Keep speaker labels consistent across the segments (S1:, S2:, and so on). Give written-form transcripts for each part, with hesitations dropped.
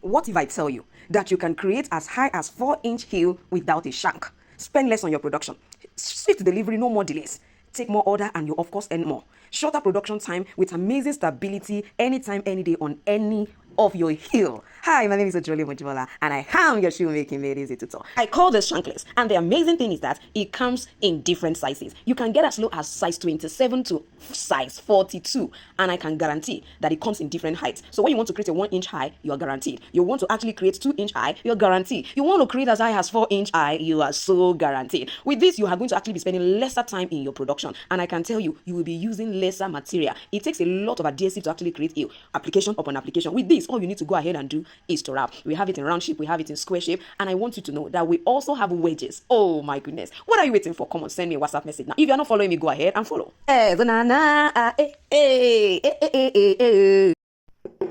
S1: What if I tell you that you can create as high as 4-inch heel without a shank? Spend less on your production. Swift delivery, no more delays. Take more order and you of course earn more. Shorter production time with amazing stability anytime, any day on any of your heel. Hi, my name is Ojole Mojibola and I am your shoemaking made easy tutor. I call this shankless, and the amazing thing is that it comes in different sizes. You can get as low as size 27 to size 42, and I can guarantee that it comes in different heights. So when you want to create a 1-inch high, you are guaranteed. You want to actually create 2-inch high, you're guaranteed. You want to create as high as 4-inch high, you are so guaranteed. With this, you are going to actually be spending lesser time in your production, and I can tell you, you will be using lesser material. It takes a lot of adhesive to actually create a application upon application. With this, all you need to go ahead and do is to wrap. We have it in round shape, we have it in square shape, and I want you to know that we also have wedges. Oh my goodness, what are you waiting for? Come on, send me a WhatsApp message now. If you're not following me, go ahead and follow.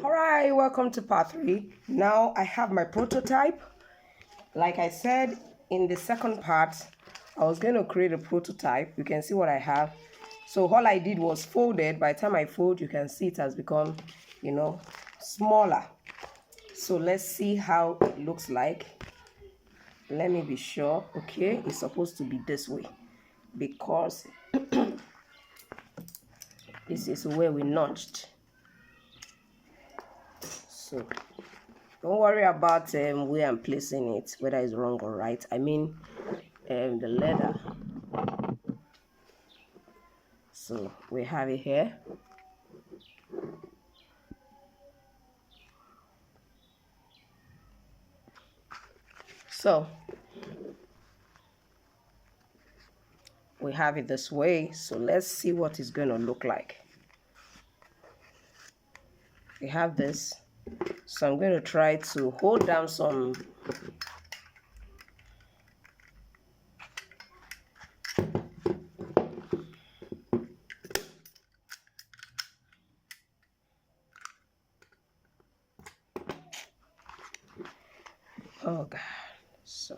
S2: Alright, welcome to part 3. Now I have my prototype. Like I said in the second part, I was going to create a prototype. You can see what I have. So all I did was folded. By the time I fold, you can see it has become, smaller. So let's see how it looks like. Let me be sure. Okay, it's supposed to be this way because this is where we notched. So don't worry about where I'm placing it, whether it's wrong or right. I mean the leather. So we have it here. So we have it this way. So let's see what it's going to look like. We have this. So I'm going to try to hold down some oh God. So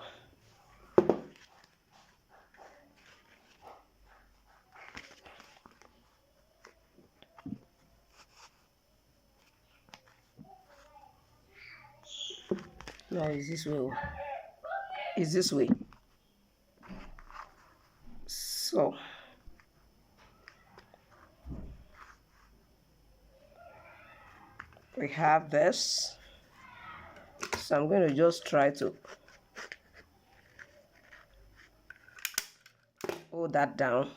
S2: no, it's this way. It's this way. So we have this. So I'm going to just try to hold that down.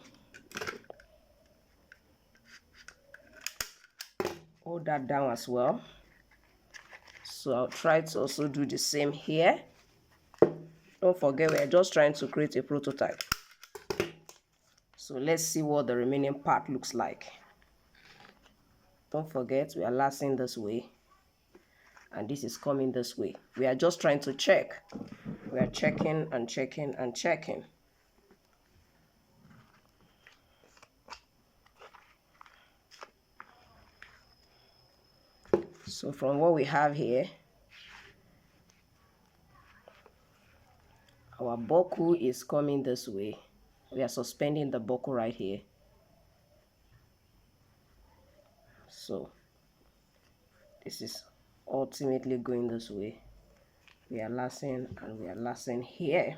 S2: Hold that down as well. So I'll try to also do the same here. Don't forget, we're just trying to create a prototype. So let's see what the remaining part looks like. Don't forget, we are lacing this way. And this is coming this way. We are just trying to check. We are checking and checking and checking. So from what we have here, our buckle is coming this way. We are suspending the buckle right here. So this is ultimately going this way. We are lacing and we are lacing here.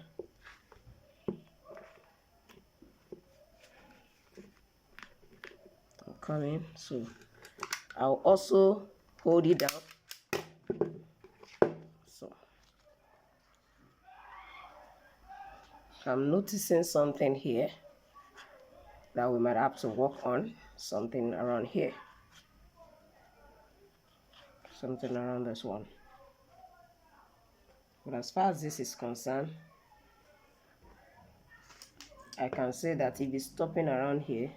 S2: I'm coming. So I'll also hold it down. So I'm noticing something here that we might have to work on. Something around here. Something around this one. But as far as this is concerned, I can say that if it's stopping around here,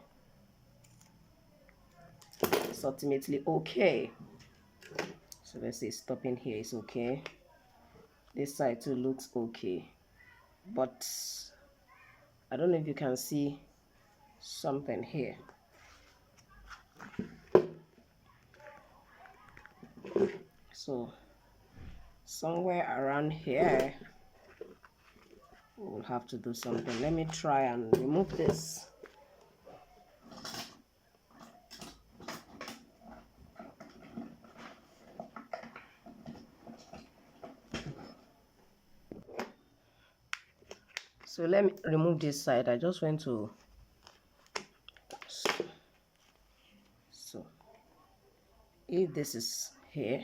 S2: it's ultimately okay. So let's say stopping here is okay. This side too looks okay. But I don't know if you can see something here. So somewhere around here, we'll have to do something. Let me try and remove this. So let me remove this side. I just went to so if this is here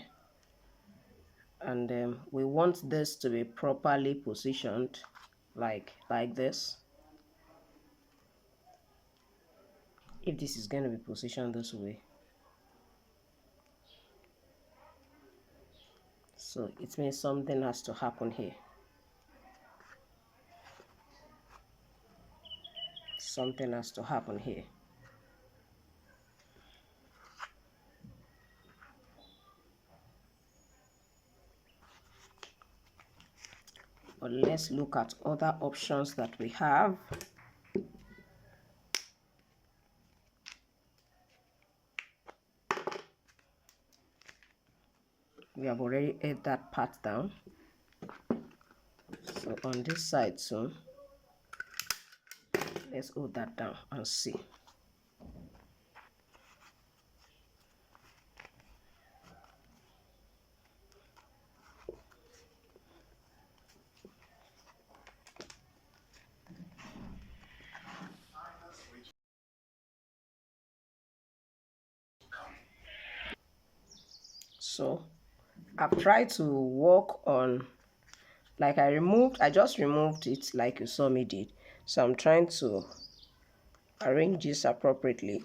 S2: and we want this to be properly positioned like this, if this is going to be positioned this way, so it means something has to happen here. Something has to happen here. But let's look at other options that we have. We have already ate that part down. So on this side too, let's hold that down and see. So I've tried to work on, like I just removed it like you saw me did. So I'm trying to arrange this appropriately.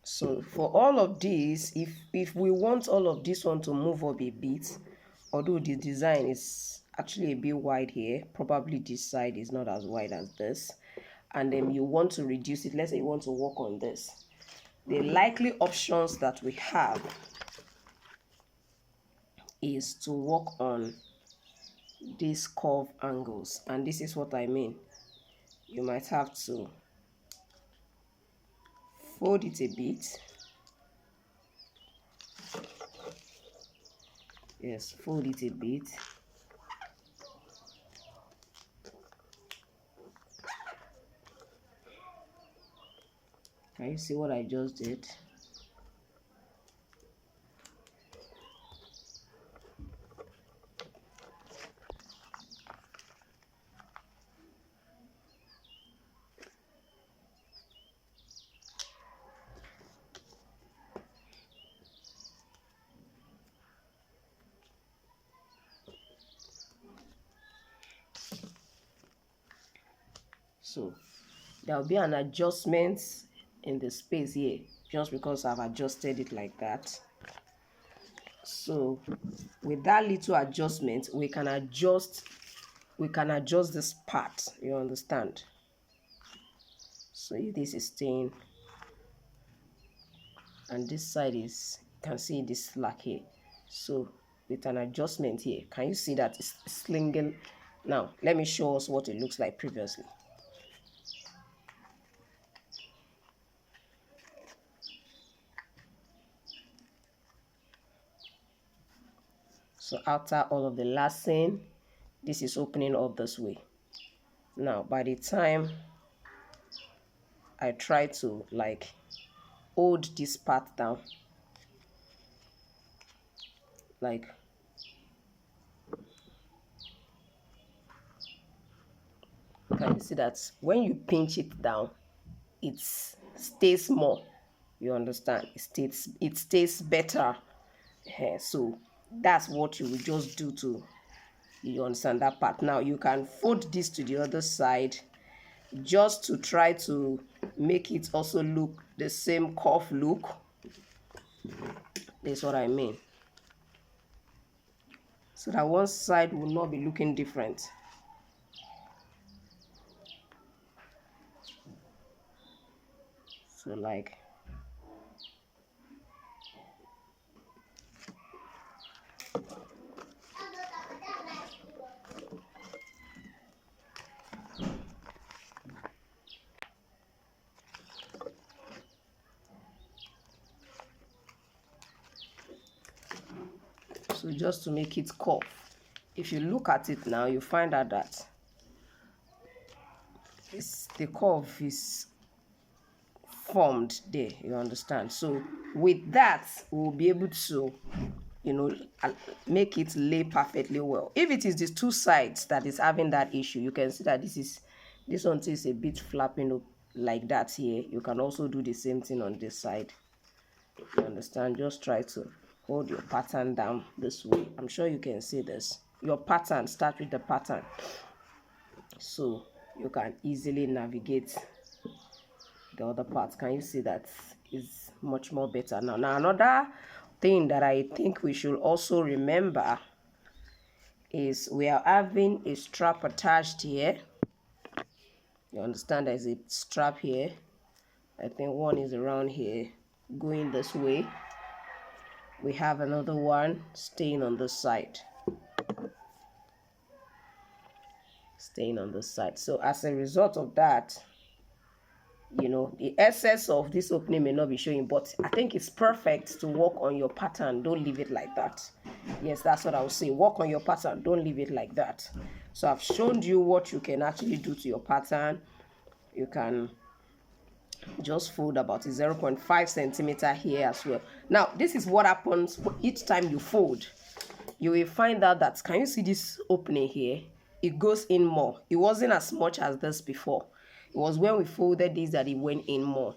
S2: So for all of these, if we want all of this one to move up a bit, although the design is actually a bit wide here, probably this side is not as wide as this, and then you want to reduce it, let's say you want to work on this, the likely options that we have is to work on these curve angles, and this is what I mean. You might have to fold it a bit. Yes, fold it a bit. Can you see what I just did? So there will be an adjustment in the space here just because I've adjusted it like that. So with that little adjustment, we can adjust this part, you understand? So if this is staying and this side is, you can see this slack here. So with an adjustment here, can you see that it's slinging? Now let me show us what it looks like previously. So after all of the lacing, this is opening up this way. Now by the time I try to like hold this part down, like can you see that when you pinch it down, it stays more, you understand? It stays better. So that's what you will just do to, you understand that part. Now you can fold this to the other side just to try to make it also look the same curve look. That's what I mean, so that one side will not be looking different. So like so just to make it curve. If you look at it now, you find out that the curve is formed there, you understand. So with that, we'll be able to, you know, make it lay perfectly well. If it is these two sides that is having that issue, you can see that this one is a bit flapping up like that here. You can also do the same thing on this side, you understand. Just try to hold your pattern down this way. I'm sure you can see this. Your pattern, start with the pattern so you can easily navigate the other part. Can you see that is much more better now? Now another thing that I think we should also remember is we are having a strap attached here. You understand there's a strap here. I think one is around here going this way. We have another one staying on this side. Staying on this side. So as a result of that, you know, the excess of this opening may not be showing, but I think it's perfect to work on your pattern. Don't leave it like that. Yes, that's what I would say. Work on your pattern. Don't leave it like that. So I've shown you what you can actually do to your pattern. You can just fold about 0.5 centimeter here as well. Now, this is what happens each time you fold. You will find out that, can you see this opening here? It goes in more. It wasn't as much as this before. It was when we folded this that it went in more.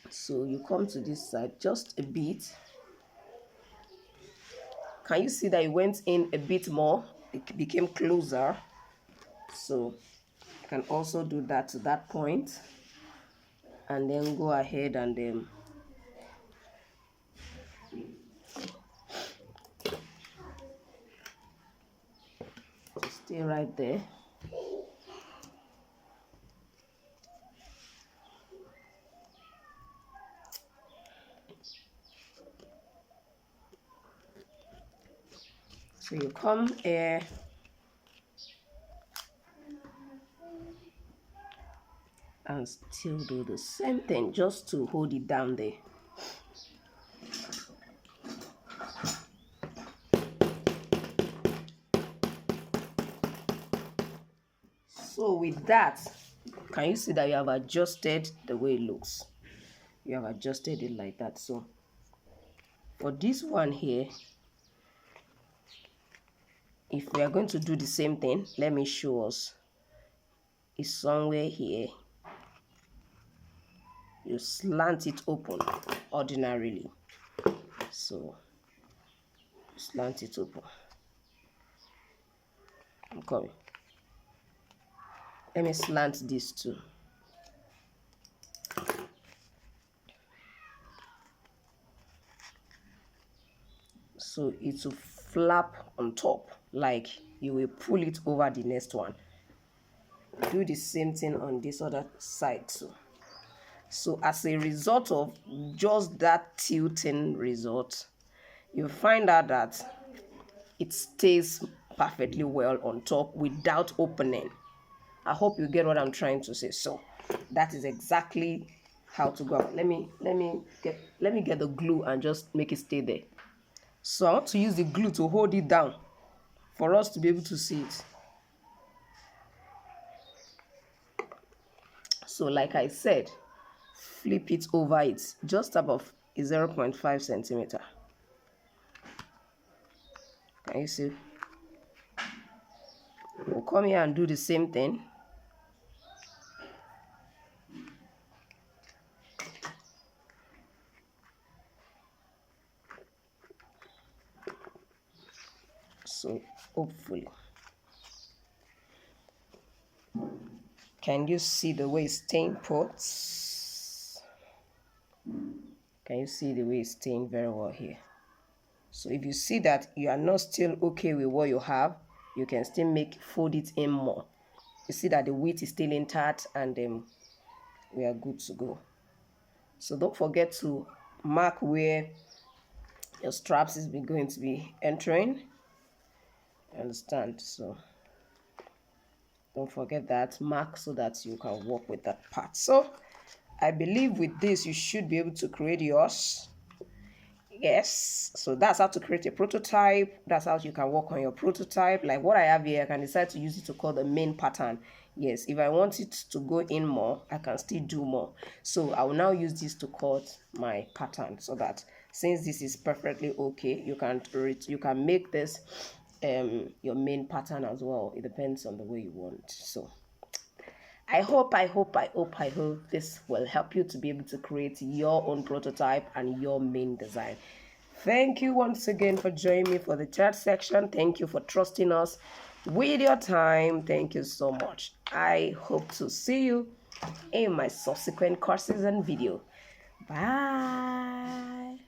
S2: So you come to this side just a bit. Can you see that it went in a bit more? It became closer. So you can also do that to that point. And then go ahead and then stay right there. So you come here and still do the same thing just to hold it down there. So with that, can you see that you have adjusted the way it looks? You have adjusted it like that. So for this one here, if we are going to do the same thing, let me show us. It's somewhere here. You slant it open ordinarily. So slant it open. I'm coming. Let me slant this too. So it will flap on top, like you will pull it over the next one. Do the same thing on this other side too. So as a result of just that tilting result, you find out that it stays perfectly well on top without opening. I hope you get what I'm trying to say. So that is exactly how to go. Let me get the glue and just make it stay there. So I want to use the glue to hold it down for us to be able to see it. So like I said, flip it over it just above 0.5 centimeter. Can you see? We'll come here and do the same thing. So hopefully, can you see the way it's staying put? Can you see the way it's staying very well here? So if you see that you are not still okay with what you have, you can still fold it in more. You see that the width is still intact, and we are good to go. So don't forget to mark where your straps is going to be entering. Understand? So don't forget that mark so that you can work with that part. So I believe with this you should be able to create yours. Yes, so that's how to create a prototype. That's how you can work on your prototype. Like what I have here, I can decide to use it to call the main pattern. Yes, if I want it to go in more, I can still do more. So I will now use this to cut my pattern, so that since this is perfectly okay, you can make this your main pattern as well. It depends on the way you want. So I hope this will help you to be able to create your own prototype and your main design. Thank you once again for joining me for the chat section. Thank you for trusting us with your time. Thank you so much. I hope to see you in my subsequent courses and video. Bye.